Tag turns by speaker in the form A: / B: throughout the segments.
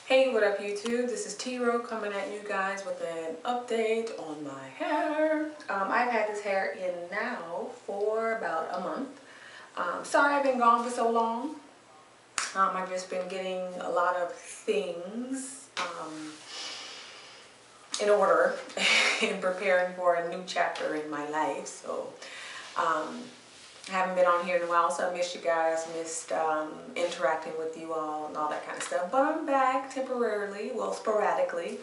A: Hey, what up YouTube? This is T-Ro coming at you guys with an update on my hair. I've had this hair in now for about a month. Sorry I've been gone for so long. I've just been getting a lot of things in order and preparing for a new chapter in my life. So I haven't been on here in a while, so I missed you guys, missed interacting with you all and all that kind of stuff. But I'm back temporarily, well, sporadically,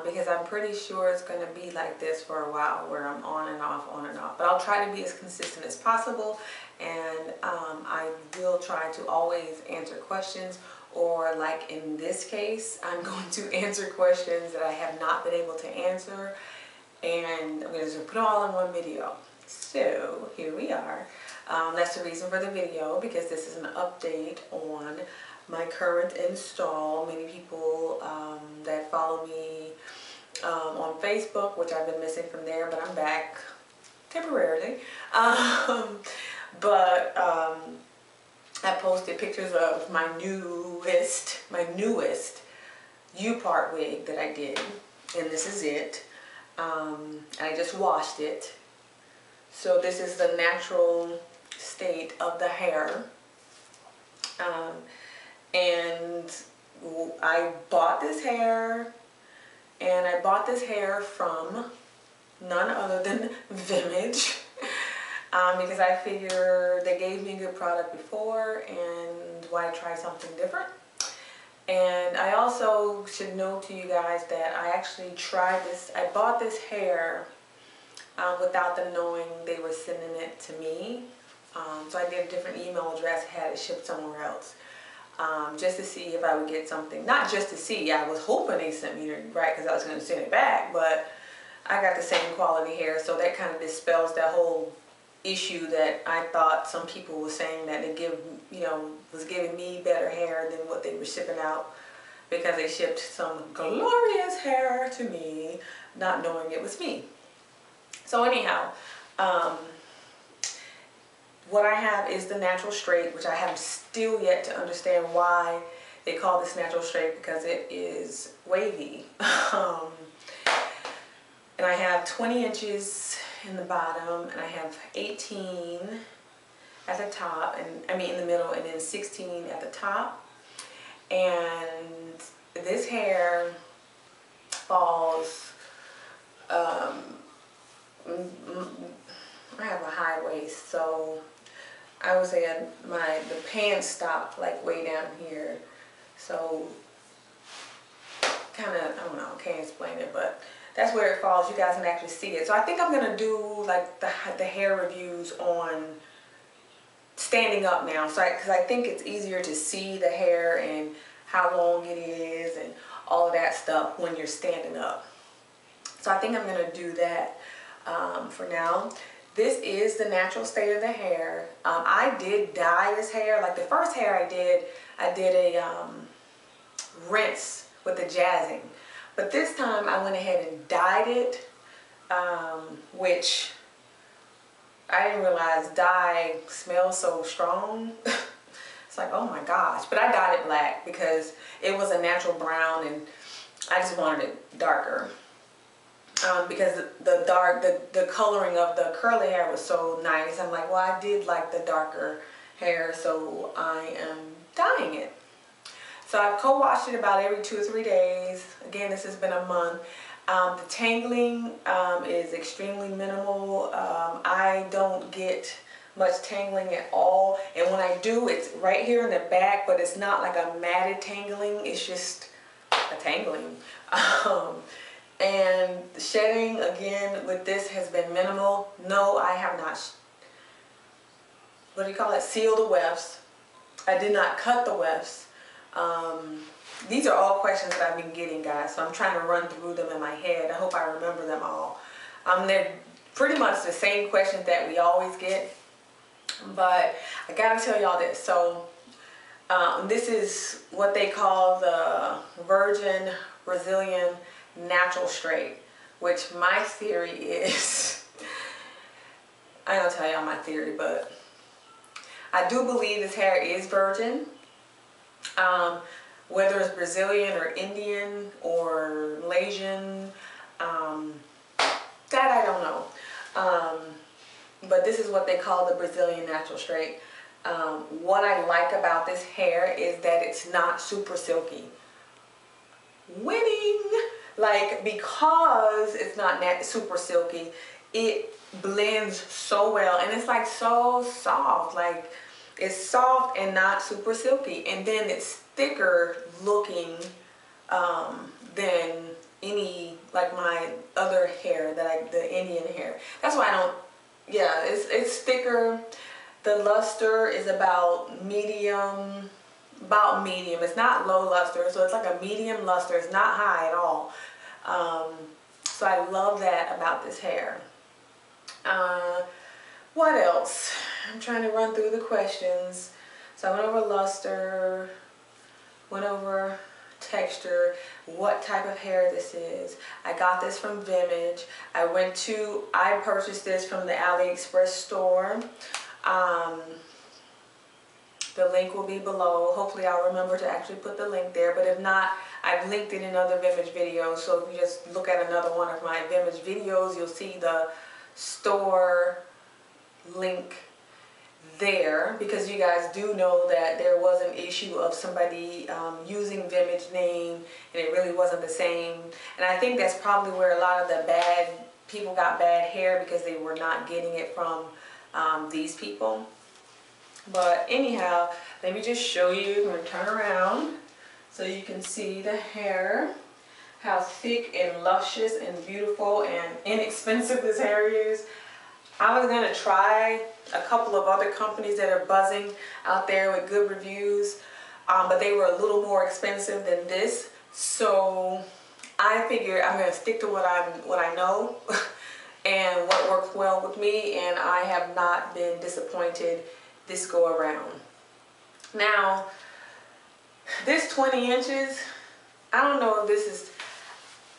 A: because I'm pretty sure it's going to be like this for a while, where I'm on and off, on and off. But I'll try to be as consistent as possible, and I will try to always answer questions, or like in this case, I'm going to answer questions that I have not been able to answer, and I'm going to put it all in one video. So here we are. That's the reason for the video, because this is an update on my current install. Many people that follow me on Facebook, which I've been missing from there, but I'm back temporarily. I posted pictures of my newest U-part wig that I did, and this is it. I just washed it. So this is the natural state of the hair. And I bought this hair, and I bought this hair from none other than Vimage, because I figure they gave me a good product before, and why try something different? And I also should note to you guys that I actually tried this. I bought this hair without them knowing they were sending it to me. So I did a different email address, had it shipped somewhere else, just to see if I would get something. Not just to see, I was hoping they sent me it right, because I was going to send it back, but I got the same quality hair, so that kind of dispels that whole issue that I thought some people were saying, that it was giving me better hair than what they were shipping out, because they shipped some glorious hair to me, not knowing it was me. So anyhow, what I have is the natural straight, which I have still yet to understand why they call this natural straight, because it is wavy. And I have 20 inches in the bottom, and I have 18 at the top, and I mean in the middle, and then 16 at the top. And this hair falls, I have a high waist, so I would say the pants stop like way down here. So kind of, I don't know, can't explain it, but that's where it falls. You guys can actually see it. So I think I'm gonna do like the hair reviews on standing up now, so because I think it's easier to see the hair and how long it is and all of that stuff when you're standing up. So I think I'm gonna do that for now. This is the natural state of the hair. I did dye this hair. Like the first hair I did a rinse with the jazzing. But this time I went ahead and dyed it, which I didn't realize dye smells so strong. It's like, oh my gosh. But I dyed it black because it was a natural brown, and I just wanted it darker. Because the coloring of the curly hair was so nice. I'm like, well, I did like the darker hair, so I am dyeing it. So I've co-washed it about every 2 or 3 days. Again, this has been a month. The tangling is extremely minimal. I don't get much tangling at all, and when I do, it's right here in the back, but it's not like a matted tangling. It's just a tangling. And the shedding, again, with this has been minimal. No, I have not, what do you call it, sealed the wefts. I did not cut the wefts. These are all questions that I've been getting, guys, so I'm trying to run through them in my head. I hope I remember them all. They're pretty much the same questions that we always get, but I gotta tell y'all this. So this is what they call the Virgin Brazilian natural straight, which my theory is, I don't tell y'all my theory, but I do believe this hair is virgin. whether it's Brazilian or Indian or Malaysian, that I don't know. But this is what they call the Brazilian natural straight. What I like about this hair is that it's not super silky. Winning! Like, because it's not super silky, it blends so well, and it's like so soft. Like, it's soft and not super silky, and then it's thicker looking than any, like my other hair that the Indian hair. That's why I don't, yeah, it's thicker. The luster is about medium. It's not low luster, so it's like a medium luster. It's not high at all. So I love that about this hair. What else? I'm trying to run through the questions. So I went over luster, went over texture, what type of hair this is. I got this from Vimage. I purchased this from the AliExpress store. The link will be below. Hopefully I'll remember to actually put the link there, but if not, I've linked it in other Vimage videos. So if you just look at another one of my Vimage videos, you'll see the store link there, because you guys do know that there was an issue of somebody using Vimage name and it really wasn't the same. And I think that's probably where a lot of the bad people got bad hair, because they were not getting it from these people. But anyhow, let me just show you. I'm going to turn around so you can see the hair, how thick and luscious and beautiful and inexpensive this hair is. I was going to try a couple of other companies that are buzzing out there with good reviews, but they were a little more expensive than this. So I figured I'm going to stick to what I know and what works well with me, and I have not been disappointed this go around. Now, this 20 inches, I don't know if this is,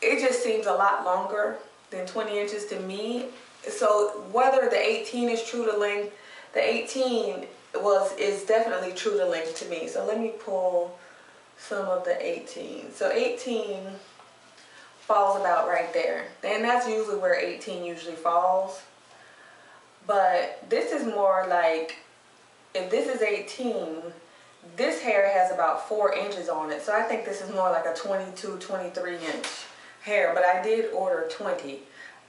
A: it just seems a lot longer than 20 inches to me. So whether the 18 is true to length, the 18 is definitely true to length to me. So let me pull some of the 18. So 18 falls about right there. And that's usually where 18 usually falls. But this is more like, if this is 18, this hair has about 4 inches on it. So I think this is more like a 22, 23 inch hair, but I did order 20.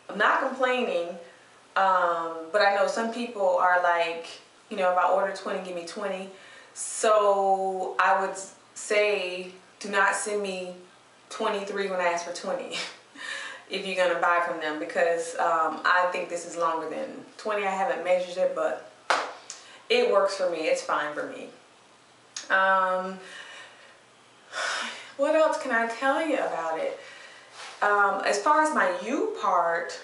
A: I'm not complaining, but I know some people are like, you know, if I order 20, give me 20. So I would say, do not send me 23 when I ask for 20 if you're gonna buy from them, because I think this is longer than 20. I haven't measured it, but it works for me. It's fine for me. What else can I tell you about it? As far as my U part,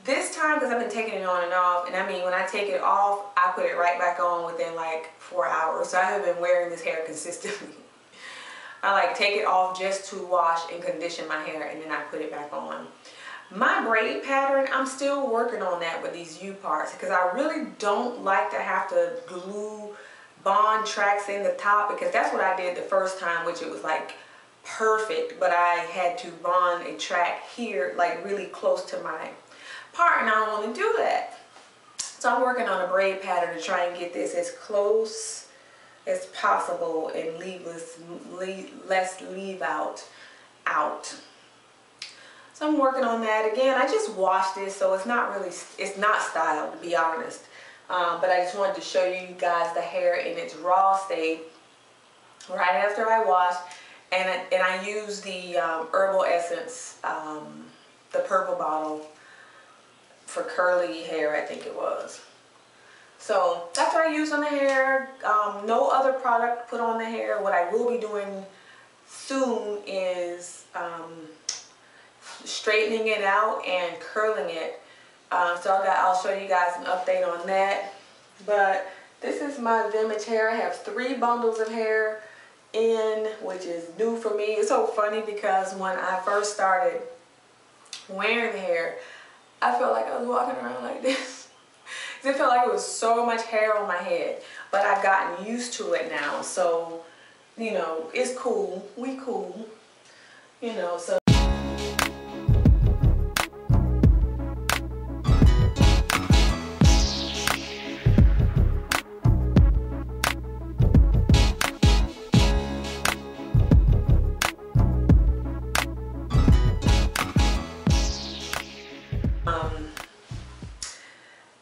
A: this time, because I've been taking it on and off, and I mean, when I take it off, I put it right back on within like 4 hours. So I have been wearing this hair consistently. I like take it off just to wash and condition my hair, and then I put it back on. My braid pattern, I'm still working on that with these U parts, because I really don't like to have to glue bond tracks in the top, because that's what I did the first time, which it was like perfect, but I had to bond a track here like really close to my part, and I don't want to do that. So I'm working on a braid pattern to try and get this as close as possible and leave less leave out. So I'm working on that. Again, I just washed this, so it's not styled, to be honest. But I just wanted to show you guys the hair in its raw state right after I washed. And I used the Herbal Essence, the purple bottle, for curly hair, I think it was. So that's what I used on the hair. No other product put on the hair. What I will be doing soon is straightening it out and curling it. So I'll show you guys an update on that. But this is my Vimage hair. I have 3 bundles of hair in, which is new for me. It's so funny because when I first started wearing the hair, I felt like I was walking around like this. It felt like it was so much hair on my head, but I've gotten used to it now. So you know, it's cool. We cool. You know, so.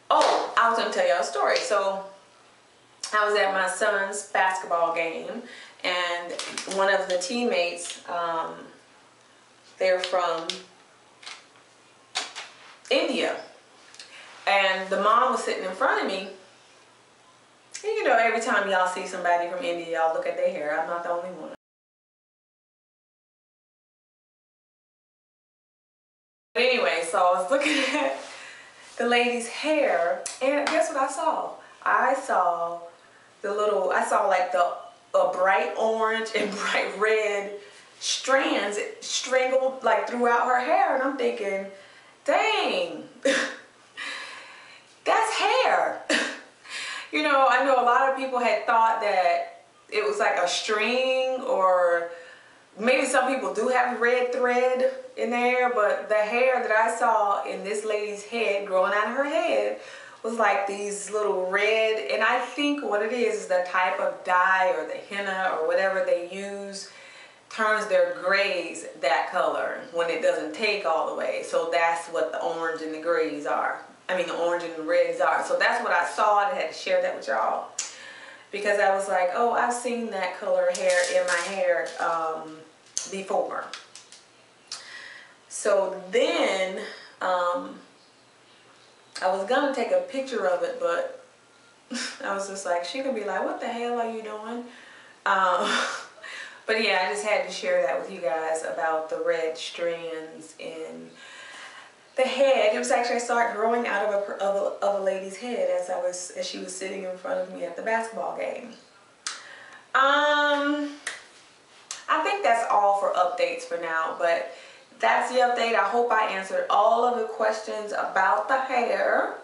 A: Oh, I was gonna tell y'all a story. So I was at my son's basketball game, and one of the teammates, they're from India, and the mom was sitting in front of me. And you know, every time y'all see somebody from India, y'all look at their hair. I'm not the only one. But anyway, so I was looking at the lady's hair, and guess what I saw? I saw like a bright orange and bright red strands strangled like throughout her hair, and I'm thinking, dang, that's hair. You know, I know a lot of people had thought that it was like a string, or maybe some people do have red thread in there, but the hair that I saw in this lady's head, growing out of her head, was like these little red, and I think what it is the type of dye or the henna or whatever they use turns their grays that color when it doesn't take all the way. So that's what the orange and the grays are. I mean, the orange and the reds are. So that's what I saw, and I had to share that with y'all, because I was like, oh, I've seen that color hair in my hair before. So then I was gonna take a picture of it, but I was just like, she could be like, what the hell are you doing? But yeah, I just had to share that with you guys about the red strands in the head. It was actually, I saw it growing out of a lady's head as she was sitting in front of me at the basketball game. I think that's all for updates for now, but that's the update. I hope I answered all of the questions about the hair.